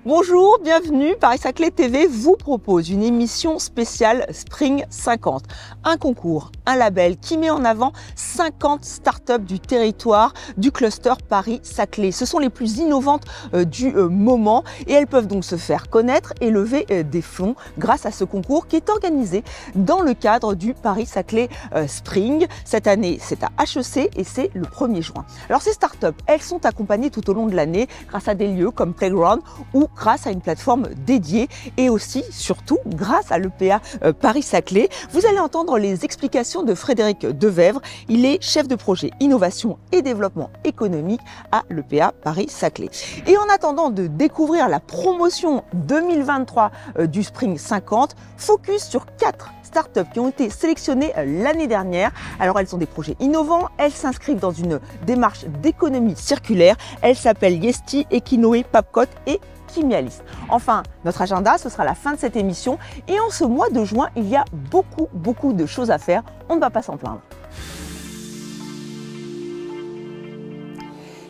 Bonjour, bienvenue. Paris-Saclay TV vous propose une émission spéciale Spring 50. Un concours, un label qui met en avant 50 startups du territoire du cluster Paris-Saclay. Ce sont les plus innovantes du moment et elles peuvent donc se faire connaître et lever des fonds grâce à ce concours qui est organisé dans le cadre du Paris-Saclay Spring. Cette année, c'est à HEC et c'est le 1er juin. Alors ces startups, elles sont accompagnées tout au long de l'année grâce à des lieux comme Playground ou grâce à une plateforme dédiée et aussi, surtout, grâce à l'EPA Paris-Saclay. Vous allez entendre les explications de Frédéric Devèvre. Il est chef de projet innovation et développement économique à l'EPA Paris-Saclay. Et en attendant de découvrir la promotion 2023 du Spring 50, focus sur 4 startups qui ont été sélectionnées l'année dernière. Alors elles sont des projets innovants, elles s'inscrivent dans une démarche d'économie circulaire. Elles s'appellent Yesti, Equinoé, Papcot et Kimialis. Enfin, notre agenda, ce sera la fin de cette émission. Et en ce mois de juin, il y a beaucoup de choses à faire. On ne va pas s'en plaindre.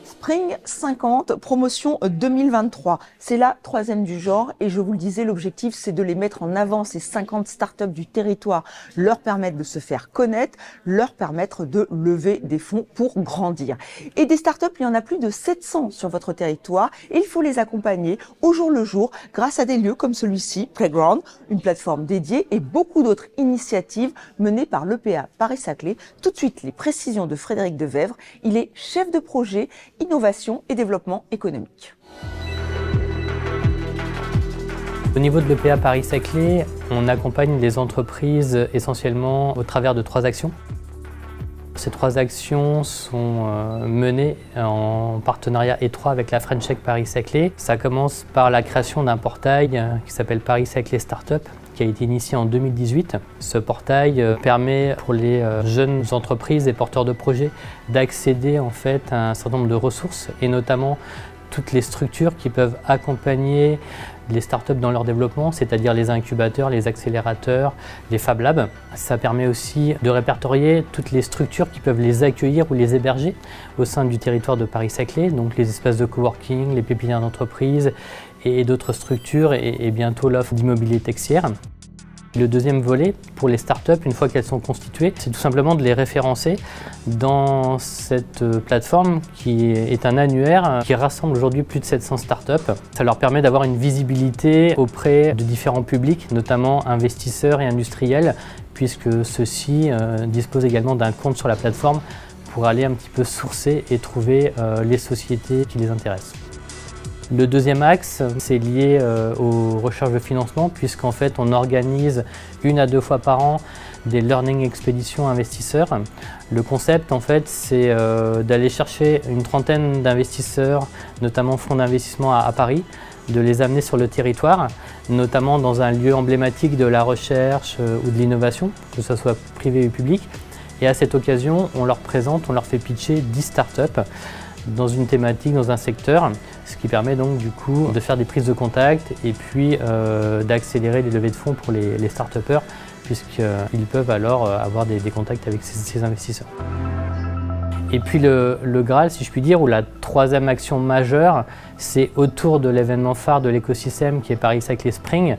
Spring 50, promotion 2023. C'est la 3e du genre et je vous le disais, l'objectif c'est de les mettre en avant, ces 50 startups du territoire, leur permettre de se faire connaître, leur permettre de lever des fonds pour grandir. Et des startups, il y en a plus de 700 sur votre territoire et il faut les accompagner au jour le jour grâce à des lieux comme celui-ci, Playground, une plateforme dédiée et beaucoup d'autres initiatives menées par l'EPA Paris-Saclay. Tout de suite, les précisions de Frédéric Devèvre. Il est chef de projet innovation et développement économique. Au niveau de l'EPA Paris-Saclay, on accompagne les entreprises essentiellement au travers de 3 actions. Ces 3 actions sont menées en partenariat étroit avec la French Tech Paris-Saclay. Ça commence par la création d'un portail qui s'appelle Paris-Saclay Startup, qui a été initié en 2018. Ce portail permet pour les jeunes entreprises et porteurs de projets d'accéder en fait à un certain nombre de ressources et notamment toutes les structures qui peuvent accompagner les startups dans leur développement, c'est-à-dire les incubateurs, les accélérateurs, les Fab Labs. Ça permet aussi de répertorier toutes les structures qui peuvent les accueillir ou les héberger au sein du territoire de Paris-Saclay, donc les espaces de coworking, les pépinières d'entreprise et d'autres structures et bientôt l'offre d'immobilier tertiaire. Le deuxième volet pour les startups, une fois qu'elles sont constituées, c'est tout simplement de les référencer dans cette plateforme qui est un annuaire qui rassemble aujourd'hui plus de 700 startups. Ça leur permet d'avoir une visibilité auprès de différents publics, notamment investisseurs et industriels, puisque ceux-ci disposent également d'un compte sur la plateforme pour aller un petit peu sourcer et trouver les sociétés qui les intéressent. Le deuxième axe, c'est lié aux recherches de financement, puisqu'en fait on organise 1 à 2 fois par an des learning expéditions investisseurs. Le concept en fait c'est d'aller chercher une trentaine d'investisseurs, notamment fonds d'investissement à Paris, de les amener sur le territoire, notamment dans un lieu emblématique de la recherche ou de l'innovation, que ce soit privé ou public. Et à cette occasion, on leur présente, on leur fait pitcher 10 startups dans une thématique, dans un secteur, ce qui permet donc du coup de faire des prises de contact et puis d'accélérer les levées de fonds pour les start-upers, puisqu'ils peuvent alors avoir des contacts avec ces investisseurs. Et puis le Graal, si je puis dire, ou la 3e action majeure, c'est autour de l'événement phare de l'écosystème qui est Paris-Saclay Spring,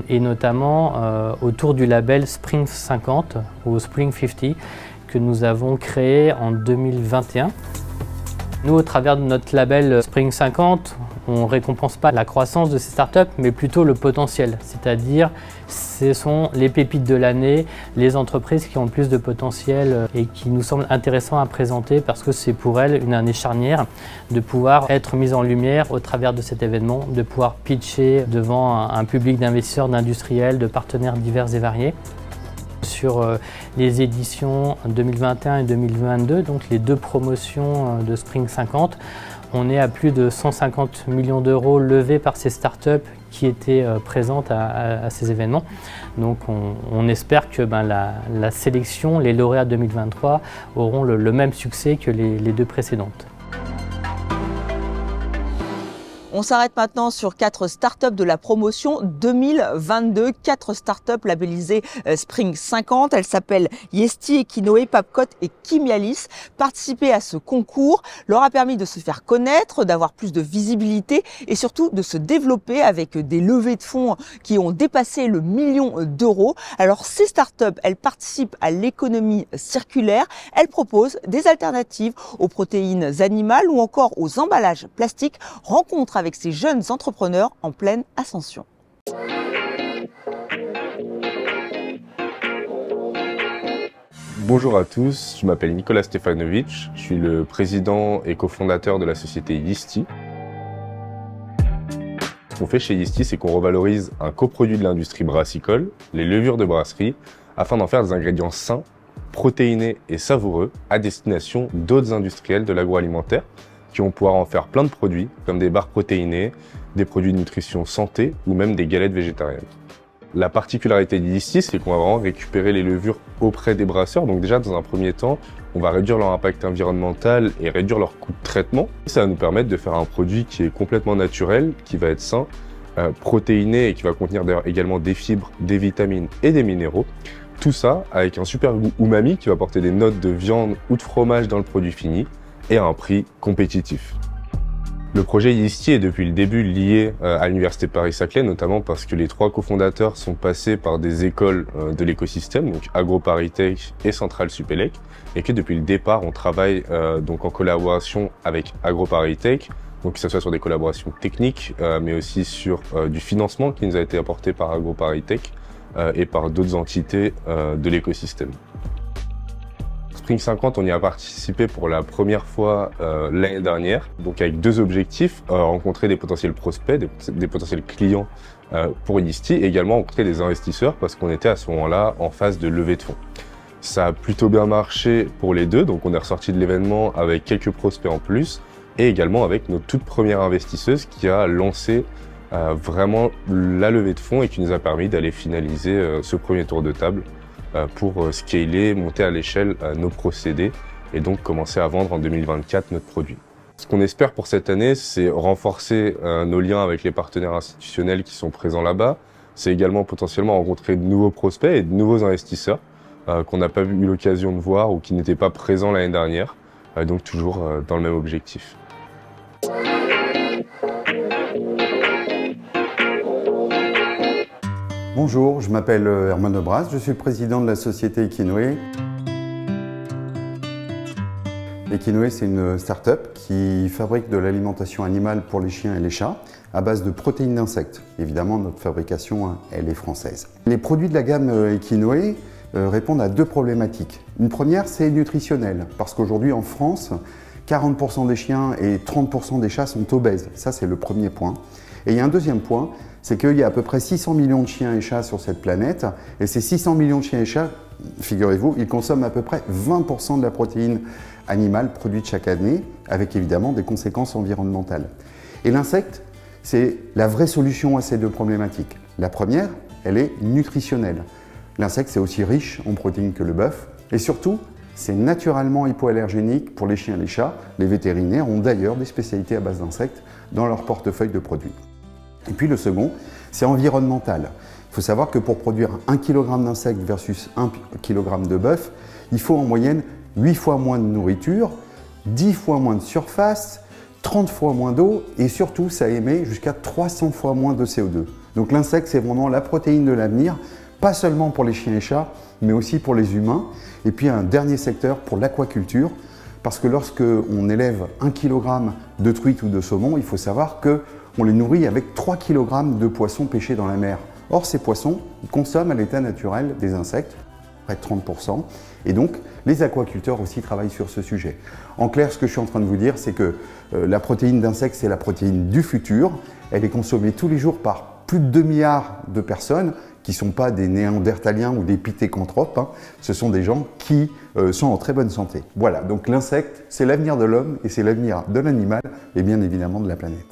et notamment autour du label Spring 50 ou Spring 50 que nous avons créé en 2021. Nous, au travers de notre label Spring 50, on ne récompense pas la croissance de ces startups, mais plutôt le potentiel. C'est-à-dire, ce sont les pépites de l'année, les entreprises qui ont le plus de potentiel et qui nous semblent intéressantes à présenter parce que c'est pour elles une année charnière de pouvoir être mises en lumière au travers de cet événement, de pouvoir pitcher devant un public d'investisseurs, d'industriels, de partenaires divers et variés. Sur les éditions 2021 et 2022, donc les 2 promotions de Spring 50, on est à plus de 150 millions d'euros levés par ces startups qui étaient présentes à ces événements. Donc on espère que la sélection, les lauréats 2023 auront le même succès que les 2 précédentes. On s'arrête maintenant sur 4 startups de la promotion 2022. 4 startups labellisées Spring 50. Elles s'appellent Yesti, Equinoé, Papcot et Kimialis. Participer à ce concours leur a permis de se faire connaître, d'avoir plus de visibilité et surtout de se développer avec des levées de fonds qui ont dépassé le 1 million d'euros. Alors ces startups, elles participent à l'économie circulaire. Elles proposent des alternatives aux protéines animales ou encore aux emballages plastiques. Rencontre avec ces jeunes entrepreneurs en pleine ascension. Bonjour à tous, je m'appelle Nicolas Stefanovic, je suis le président et cofondateur de la société Yesti. Ce qu'on fait chez Yesti, c'est qu'on revalorise un coproduit de l'industrie brassicole, les levures de brasserie, afin d'en faire des ingrédients sains, protéinés et savoureux à destination d'autres industriels de l'agroalimentaire qui vont pouvoir en faire plein de produits, comme des barres protéinées, des produits de nutrition santé ou même des galettes végétariennes. La particularité d'ici, c'est qu'on va vraiment récupérer les levures auprès des brasseurs. Donc déjà, dans un premier temps, on va réduire leur impact environnemental et réduire leur coût de traitement. Ça va nous permettre de faire un produit qui est complètement naturel, qui va être sain, protéiné et qui va contenir d'ailleurs également des fibres, des vitamines et des minéraux. Tout ça avec un super goût umami qui va apporter des notes de viande ou de fromage dans le produit fini et à un prix compétitif. Le projet Yesti est depuis le début lié à l'Université Paris-Saclay, notamment parce que les 3 cofondateurs sont passés par des écoles de l'écosystème, donc AgroParisTech et Centrale Supélec, et que depuis le départ, on travaille donc en collaboration avec AgroParisTech, donc que ce soit sur des collaborations techniques, mais aussi sur du financement qui nous a été apporté par AgroParisTech et par d'autres entités de l'écosystème. Spring 50, on y a participé pour la première fois l'année dernière, donc avec 2 objectifs, rencontrer des potentiels prospects, des potentiels clients pour Yesti, et également rencontrer des investisseurs parce qu'on était à ce moment-là en phase de levée de fonds. Ça a plutôt bien marché pour les 2, donc on est ressorti de l'événement avec quelques prospects en plus, et également avec notre toute première investisseuse qui a lancé vraiment la levée de fonds et qui nous a permis d'aller finaliser ce premier tour de table pour scaler, monter à l'échelle nos procédés et donc commencer à vendre en 2024 notre produit. Ce qu'on espère pour cette année, c'est renforcer nos liens avec les partenaires institutionnels qui sont présents là-bas. C'est également potentiellement rencontrer de nouveaux prospects et de nouveaux investisseurs qu'on n'a pas eu l'occasion de voir ou qui n'étaient pas présents l'année dernière, donc toujours dans le même objectif. Bonjour, je m'appelle Herman Obras, je suis le président de la société Equinoé. Equinoé, c'est une start-up qui fabrique de l'alimentation animale pour les chiens et les chats à base de protéines d'insectes. Évidemment, notre fabrication, elle est française. Les produits de la gamme Equinoé répondent à 2 problématiques. Une première, c'est nutritionnelle, parce qu'aujourd'hui en France, 40% des chiens et 30% des chats sont obèses. Ça, c'est le premier point. Et il y a un deuxième point, c'est qu'il y a à peu près 600 millions de chiens et chats sur cette planète. Et ces 600 millions de chiens et chats, figurez-vous, ils consomment à peu près 20% de la protéine animale produite chaque année, avec évidemment des conséquences environnementales. Et l'insecte, c'est la vraie solution à ces 2 problématiques. La première, elle est nutritionnelle. L'insecte, c'est aussi riche en protéines que le bœuf. Et surtout, c'est naturellement hypoallergénique pour les chiens et les chats. Les vétérinaires ont d'ailleurs des spécialités à base d'insectes dans leur portefeuille de produits. Et puis le second, c'est environnemental. Il faut savoir que pour produire 1 kg d'insectes versus 1 kg de bœuf, il faut en moyenne 8 fois moins de nourriture, 10 fois moins de surface, 30 fois moins d'eau et surtout ça émet jusqu'à 300 fois moins de CO2. Donc l'insecte, c'est vraiment la protéine de l'avenir, pas seulement pour les chiens et chats, mais aussi pour les humains. Et puis un dernier secteur pour l'aquaculture, parce que lorsque on élève 1 kg de truite ou de saumon, il faut savoir qu'on les nourrit avec 3 kg de poissons pêchés dans la mer. Or, ces poissons consomment à l'état naturel des insectes, près de 30%, et donc les aquaculteurs aussi travaillent sur ce sujet. En clair, ce que je suis en train de vous dire, c'est que la protéine d'insectes, c'est la protéine du futur. Elle est consommée tous les jours par plus de 2 milliards de personnes qui ne sont pas des néandertaliens ou des pithécanthropes, hein. Ce sont des gens qui sont en très bonne santé. Voilà, donc l'insecte, c'est l'avenir de l'homme et c'est l'avenir de l'animal et bien évidemment de la planète.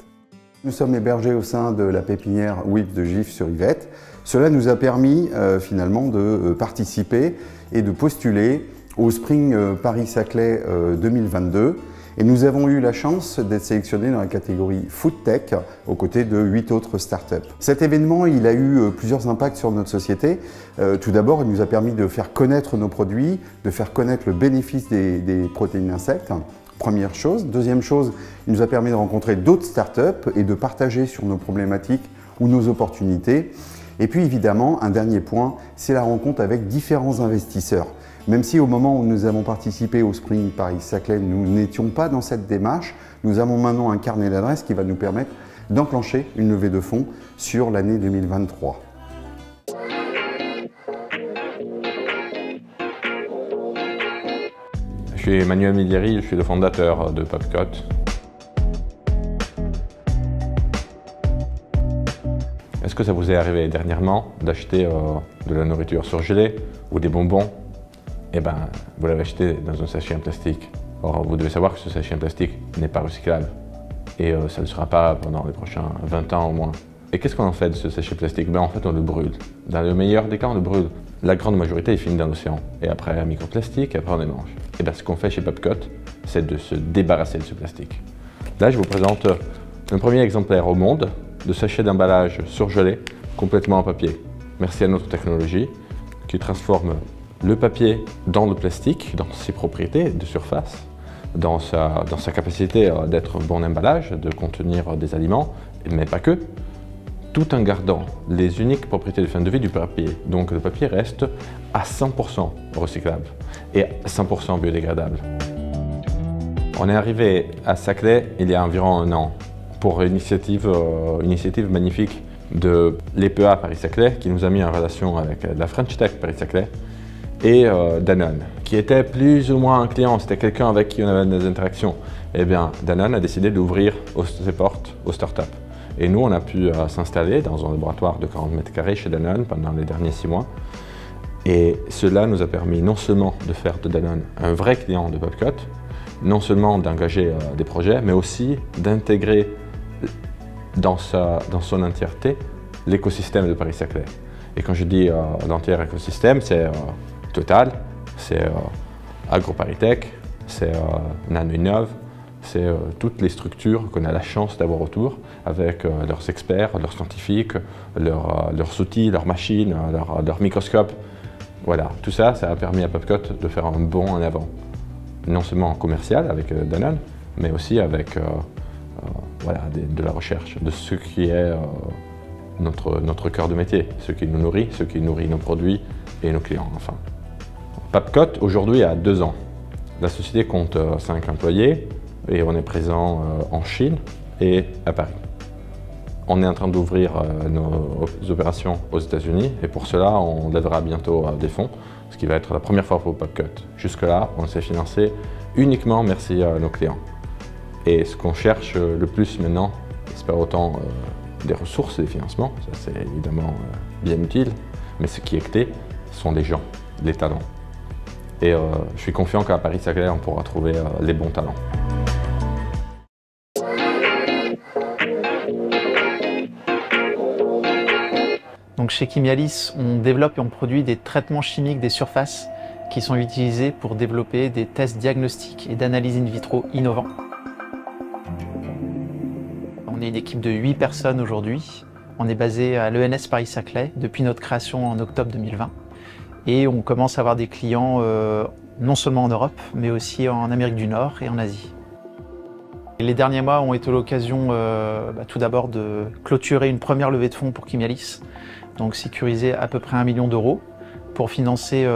Nous sommes hébergés au sein de la pépinière WIP de Gif-sur-Yvette. Cela nous a permis finalement de participer et de postuler au Spring Paris-Saclay 2022. Et nous avons eu la chance d'être sélectionnés dans la catégorie Food Tech aux côtés de 8 autres startups. Cet événement, il a eu plusieurs impacts sur notre société. Tout d'abord, il nous a permis de faire connaître nos produits, de faire connaître le bénéfice des protéines d'insectes. Première chose. Deuxième chose, il nous a permis de rencontrer d'autres startups et de partager sur nos problématiques ou nos opportunités. Et puis évidemment, un dernier point, c'est la rencontre avec différents investisseurs. Même si au moment où nous avons participé au Spring Paris-Saclay, nous n'étions pas dans cette démarche, nous avons maintenant un carnet d'adresses qui va nous permettre d'enclencher une levée de fonds sur l'année 2023. Je suis Emmanuel Milieri, je suis le fondateur de Popcot. Est-ce que ça vous est arrivé dernièrement d'acheter de la nourriture surgelée ou des bonbons? Eh bien, vous l'avez acheté dans un sachet en plastique. Or, vous devez savoir que ce sachet en plastique n'est pas recyclable. Et ça ne le sera pas pendant les prochains 20 ans au moins. Et qu'est-ce qu'on en fait de ce sachet plastique? En fait, on le brûle. Dans le meilleur des cas, on le brûle. La grande majorité est finie dans l'océan. Et après, un microplastique, et après, on les mange. Et bien, ce qu'on fait chez Popcot, c'est de se débarrasser de ce plastique. Là, je vous présente un premier exemplaire au monde de sachet d'emballage surgelé complètement en papier. Merci à notre technologie qui transforme le papier dans le plastique, dans ses propriétés de surface, dans sa capacité d'être un bon emballage, de contenir des aliments, mais pas que, tout en gardant les uniques propriétés de fin de vie du papier. Donc le papier reste à 100% recyclable et 100% biodégradable. On est arrivé à Saclay il y a environ un an pour une initiative magnifique de l'EPA Paris-Saclay qui nous a mis en relation avec la French Tech Paris-Saclay et Danone, qui était plus ou moins un client, c'était quelqu'un avec qui on avait des interactions. Eh bien, Danone a décidé d'ouvrir ses portes aux startups. Et nous, on a pu s'installer dans un laboratoire de 40 mètres carrés chez Danone pendant les derniers 6 mois. Et cela nous a permis non seulement de faire de Danone un vrai client de Popcot, non seulement d'engager des projets, mais aussi d'intégrer dans son entièreté l'écosystème de Paris-Saclay. Et quand je dis l'entier écosystème, c'est Total, c'est AgroParisTech, c'est NanoInnov, c'est toutes les structures qu'on a la chance d'avoir autour, avec leurs experts, leurs scientifiques, leurs outils, leurs machines, leurs microscopes. Voilà, tout ça, ça a permis à Popcot de faire un bond en avant. Non seulement en commercial avec Danone, mais aussi avec voilà, de la recherche, de ce qui est notre cœur de métier, ce qui nous nourrit, ce qui nourrit nos produits et nos clients, enfin. Popcot, aujourd'hui, a 2 ans. La société compte 5 employés et on est présent en Chine et à Paris. On est en train d'ouvrir nos opérations aux États-Unis et pour cela, on lèvera bientôt des fonds, ce qui va être la première fois pour Popcot. Jusque-là, on s'est financé uniquement merci à nos clients. Et ce qu'on cherche le plus maintenant, c'est pas autant des ressources et des financements, ça c'est évidemment bien utile, mais ce qui est clé sont les gens, les talents. Et je suis confiant qu'à Paris-Saclay, on pourra trouver les bons talents. Donc chez Chimialis, on développe et on produit des traitements chimiques des surfaces qui sont utilisés pour développer des tests diagnostiques et d'analyse in vitro innovants. On est une équipe de 8 personnes aujourd'hui. On est basé à l'ENS Paris-Saclay depuis notre création en octobre 2020. Et on commence à avoir des clients non seulement en Europe, mais aussi en Amérique du Nord et en Asie. Les derniers mois ont été l'occasion tout d'abord de clôturer une première levée de fonds pour Chimialis, donc sécuriser à peu près 1 million d'euros pour financer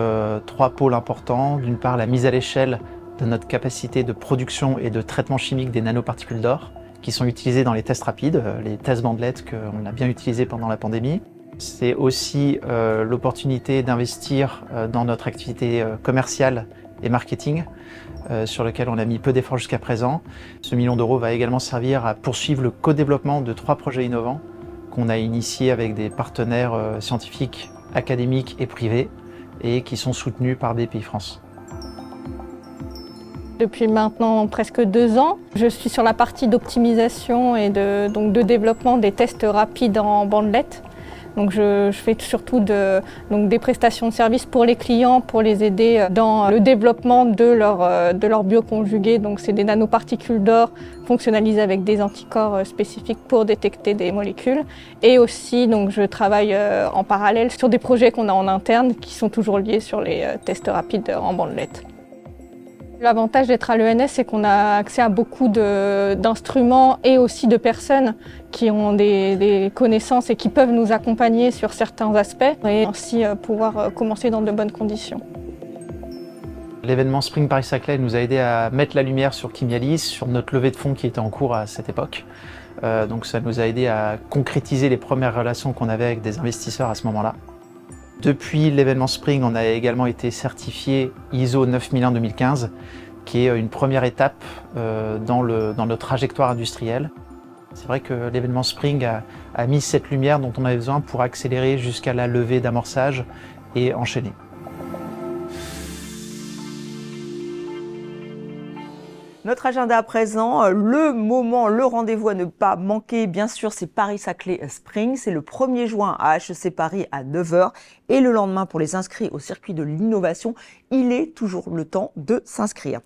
3 pôles importants. D'une part, la mise à l'échelle de notre capacité de production et de traitement chimique des nanoparticules d'or, qui sont utilisées dans les tests rapides, les tests bandelettes qu'on a bien utilisés pendant la pandémie. C'est aussi l'opportunité d'investir dans notre activité commerciale et marketing, sur lequel on a mis peu d'efforts jusqu'à présent. Ce million d'euros va également servir à poursuivre le co-développement de 3 projets innovants qu'on a initiés avec des partenaires scientifiques, académiques et privés, et qui sont soutenus par BPI France. Depuis maintenant presque 2 ans, je suis sur la partie d'optimisation et de développement des tests rapides en bandelettes. Donc je fais surtout des prestations de services pour les clients, pour les aider dans le développement de leur bioconjugués. Donc c'est des nanoparticules d'or fonctionnalisées avec des anticorps spécifiques pour détecter des molécules. Et aussi, donc, je travaille en parallèle sur des projets qu'on a en interne qui sont toujours liés sur les tests rapides en bandelette. L'avantage d'être à l'ENS, c'est qu'on a accès à beaucoup d'instruments et aussi de personnes qui ont des connaissances et qui peuvent nous accompagner sur certains aspects et ainsi pouvoir commencer dans de bonnes conditions. L'événement Spring Paris-Saclay nous a aidé à mettre la lumière sur Chimialis, sur notre levée de fonds qui était en cours à cette époque. Donc ça nous a aidé à concrétiser les premières relations qu'on avait avec des investisseurs à ce moment-là. Depuis l'événement Spring, on a également été certifié ISO 9001-2015, qui est une première étape dans notre trajectoire industrielle. C'est vrai que l'événement Spring a mis cette lumière dont on avait besoin pour accélérer jusqu'à la levée d'amorçage et enchaîner. Notre agenda à présent, le moment, le rendez-vous à ne pas manquer, bien sûr, c'est Paris-Saclay Spring. C'est le 1er juin à HEC Paris à 9 h et le lendemain pour les inscrits au circuit de l'innovation, il est toujours le temps de s'inscrire.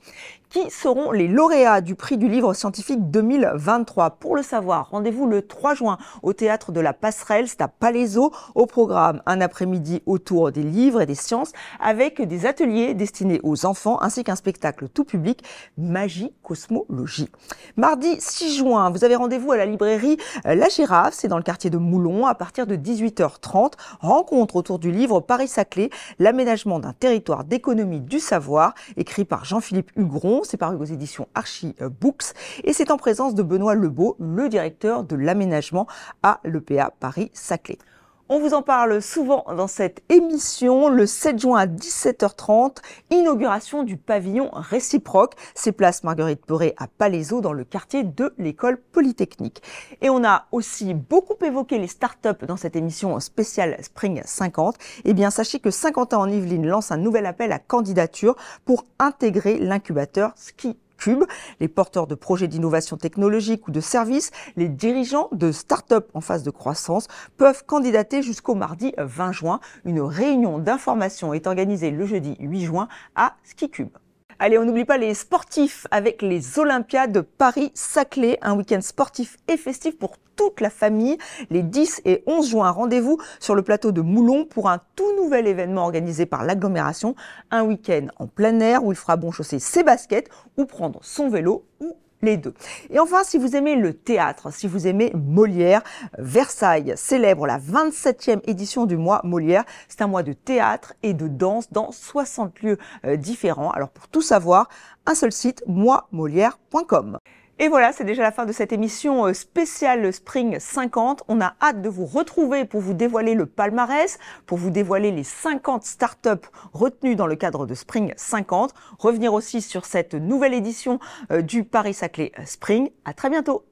Qui seront les lauréats du prix du livre scientifique 2023? Pour le savoir, rendez-vous le 3 juin au Théâtre de la Passerelle, c'est à Palaiseau. Au programme, un après-midi autour des livres et des sciences avec des ateliers destinés aux enfants ainsi qu'un spectacle tout public, Magie Cosmologie. Mardi 6 juin, vous avez rendez-vous à la librairie La Girafe, c'est dans le quartier de Moulon, à partir de 18 h 30. Rencontre autour du livre Paris-Saclay, l'aménagement d'un territoire d'économie du savoir, écrit par Jean-Philippe Hugron. C'est paru aux éditions Archie Books et c'est en présence de Benoît Lebeau, le directeur de l'aménagement à l'EPA Paris-Saclay. On vous en parle souvent dans cette émission. Le 7 juin à 17 h 30, inauguration du pavillon réciproque. C'est place Marguerite-Poré à Palaiseau dans le quartier de l'école polytechnique. Et on a aussi beaucoup évoqué les startups dans cette émission spéciale Spring 50. Eh bien, sachez que Saint-Quentin en Yvelines lance un nouvel appel à candidature pour intégrer l'incubateur SkiCube. Les porteurs de projets d'innovation technologique ou de services, les dirigeants de start-up en phase de croissance peuvent candidater jusqu'au mardi 20 juin. Une réunion d'information est organisée le jeudi 8 juin à SkiCube. Allez, on n'oublie pas les sportifs avec les Olympiades Paris-Saclay, un week-end sportif et festif pour toute la famille. Les 10 et 11 juin, rendez-vous sur le plateau de Moulon pour un tout nouvel événement organisé par l'agglomération. Un week-end en plein air où il fera bon chausser ses baskets ou prendre son vélo ou les deux. Et enfin, si vous aimez le théâtre, si vous aimez Molière, Versailles célèbre la 27e édition du mois Molière. C'est un mois de théâtre et de danse dans 60 lieux différents. Alors pour tout savoir, un seul site, moismolière.com. Et voilà, c'est déjà la fin de cette émission spéciale Spring 50. On a hâte de vous retrouver pour vous dévoiler le palmarès, pour vous dévoiler les 50 startups retenues dans le cadre de Spring 50. Revenir aussi sur cette nouvelle édition du Paris-Saclay Spring. À très bientôt.